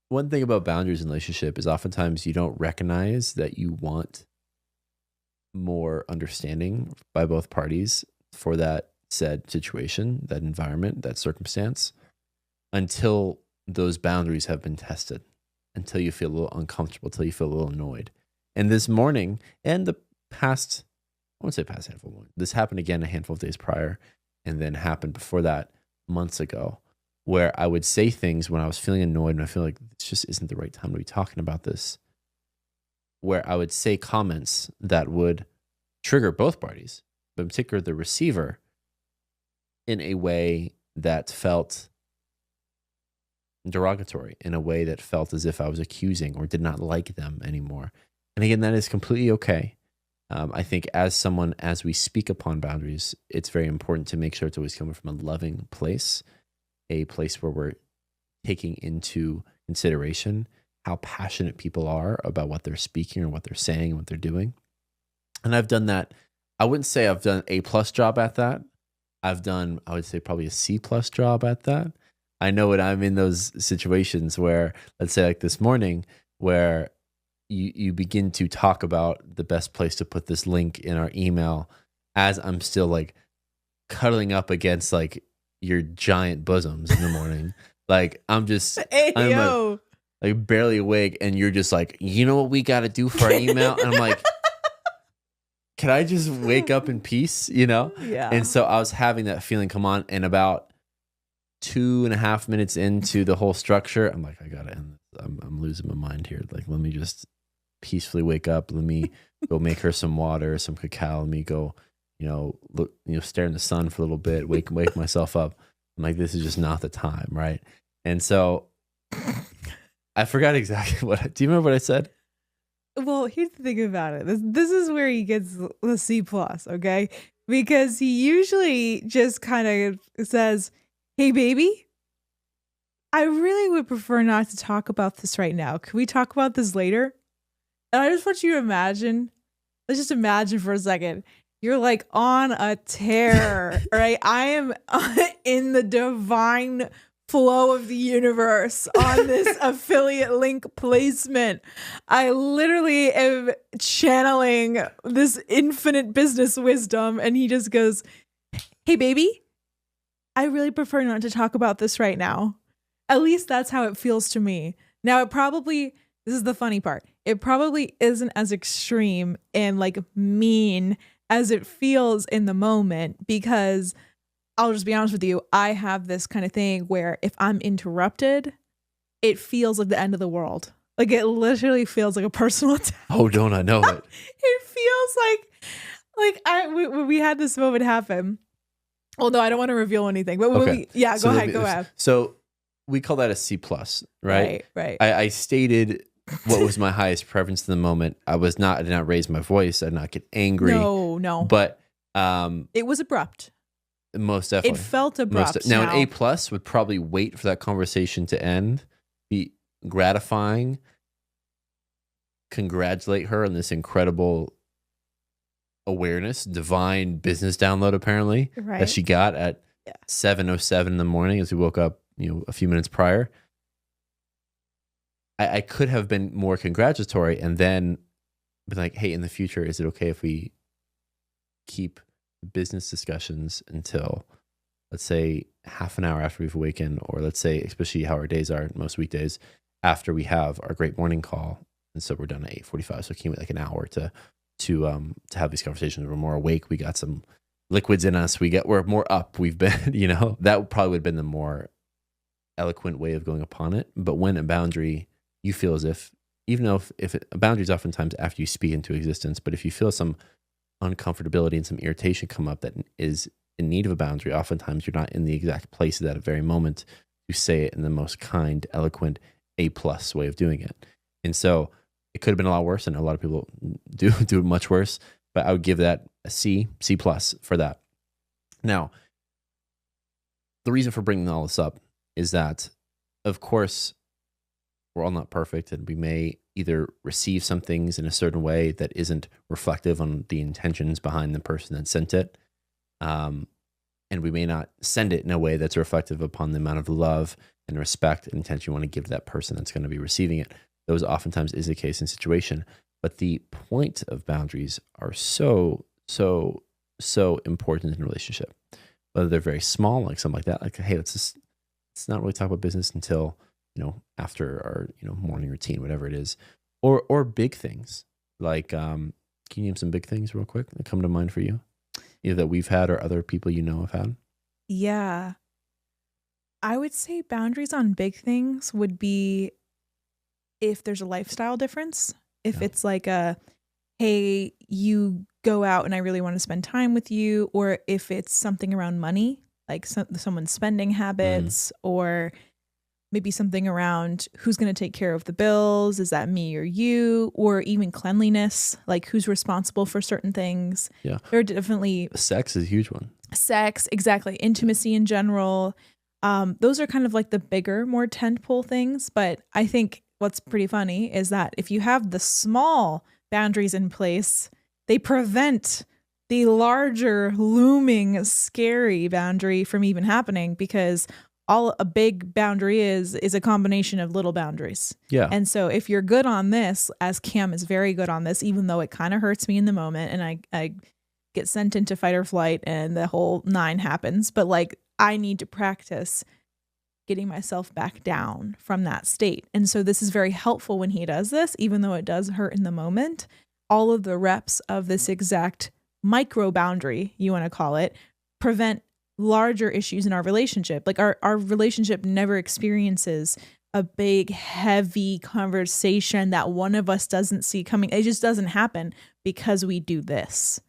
one thing about boundaries in relationship is oftentimes you don't recognize that you want more understanding by both parties for that said situation, that environment, that circumstance, until those boundaries have been tested, until you feel a little uncomfortable, until you feel a little annoyed. And this morning and the past, I won't say past handful of mornings, this happened again a handful of days prior, and then happened before that months ago, where I would say things when I was feeling annoyed and I feel like this just isn't the right time to be talking about this, where I would say comments that would trigger both parties, but in particular the receiver, in a way that felt derogatory, in a way that felt as if I was accusing or did not like them anymore. And again, that is completely okay. I think as we speak upon boundaries, it's very important to make sure it's always coming from a loving place, a place where we're taking into consideration how passionate people are about what they're speaking or what they're saying and what they're doing. And I've done that. I wouldn't say I've done A plus job at that. I've done, I would say, probably a C plus job at that. I know when I'm in those situations where, let's say like this morning, where you begin to talk about the best place to put this link in our email as I'm still like cuddling up against like your giant bosoms in the morning. Like I'm Hey, I'm yo. like barely awake, and you're just like, you know what we got to do for our email? And I'm like, can I just wake up in peace, you know? Yeah. And so I was having that feeling come on, and about 2.5 minutes into the whole structure, I'm like, I gotta end this. I'm losing my mind here. Like, let me just peacefully wake up. Let me go make her some water, some cacao. Let me go, look, stare in the sun for a little bit, wake myself up. I'm like, this is just not the time, right? And so I forgot exactly do you remember what I said? Well, here's the thing about it. This is where he gets the C plus, okay? Because he usually just kind of says, "Hey, baby, I really would prefer not to talk about this right now. Can we talk about this later?" And I just want you to imagine. Let's just imagine for a second. You're like on a tear, right? I am in the divine flow of the universe on this affiliate link placement. I literally am channeling this infinite business wisdom, and he just goes, "Hey, baby, I really prefer not to talk about this right now." At least that's how it feels to me. Now, this is the funny part. It probably isn't as extreme and like mean as it feels in the moment, because I'll just be honest with you, I have this kind of thing where if I'm interrupted, it feels like the end of the world. Like it literally feels like a personal attack. Oh, don't I know it? It feels like we had this moment happen. Although I don't want to reveal anything, but Okay. Go ahead. So we call that a C plus, right? Right. I stated what was my highest preference in the moment. I did not raise my voice. I did not get angry. No. But it was abrupt. Most definitely. It felt abrupt. Now, an A plus would probably wait for that conversation to end, be gratifying, congratulate her on this incredible awareness, divine business download apparently, right, that she got at 7:07 in the morning as we woke up, a few minutes prior. I could have been more congratulatory and then been like, hey, in the future, is it okay if we keep business discussions until, let's say, half an hour after we've awakened, or let's say, especially how our days are most weekdays, after we have our great morning call, and so we're done at 8:45. So can we like an hour to have these conversations? We're more awake. We got some liquids in us. We're more up. We've been, that probably would have been the more eloquent way of going upon it. But when a boundary, you feel as if, even though a boundary is oftentimes after you speak into existence, but if you feel some uncomfortability and some irritation come up that is in need of a boundary, oftentimes you're not in the exact place at that very moment to say it in the most kind, eloquent, A plus way of doing it. And so it could have been a lot worse, and a lot of people do it much worse, but I would give that a C plus for that. Now, the reason for bringing all this up is that, of course, we're all not perfect, and we may either receive some things in a certain way that isn't reflective on the intentions behind the person that sent it. and we may not send it in a way that's reflective upon the amount of love and respect and attention you want to give to that person that's going to be receiving it. Those oftentimes is the case in situation. But the point of boundaries are so important in a relationship. Whether they're very small, like something like that, like, hey, let's not really talk about business until, after our, morning routine, whatever it is, or big things. Like, can you name some big things real quick that come to mind for you? Either that we've had or other people have had? Yeah. I would say boundaries on big things would be if there's a lifestyle difference. If it's like hey, you go out and I really want to spend time with you, or if it's something around money, like someone's spending habits, or maybe something around who's going to take care of the bills. Is that me or you? Or even cleanliness, like who's responsible for certain things. Yeah. There are definitely... Sex is a huge one. Sex, exactly. Intimacy in general. Those are kind of like the bigger, more tentpole things. But I think what's pretty funny is that if you have the small boundaries in place, they prevent the larger, looming, scary boundary from even happening, because all a big boundary is a combination of little boundaries. Yeah. And so if you're good on this, as Cam is very good on this, even though it kind of hurts me in the moment and I get sent into fight or flight and the whole 9 happens, but like I need to practice getting myself back down from that state. And so this is very helpful when he does this, even though it does hurt in the moment. All of the reps of this exact micro boundary, you want to call it, prevent larger issues in our relationship. Like our relationship never experiences a big, heavy conversation that one of us doesn't see coming. It just doesn't happen because we do this.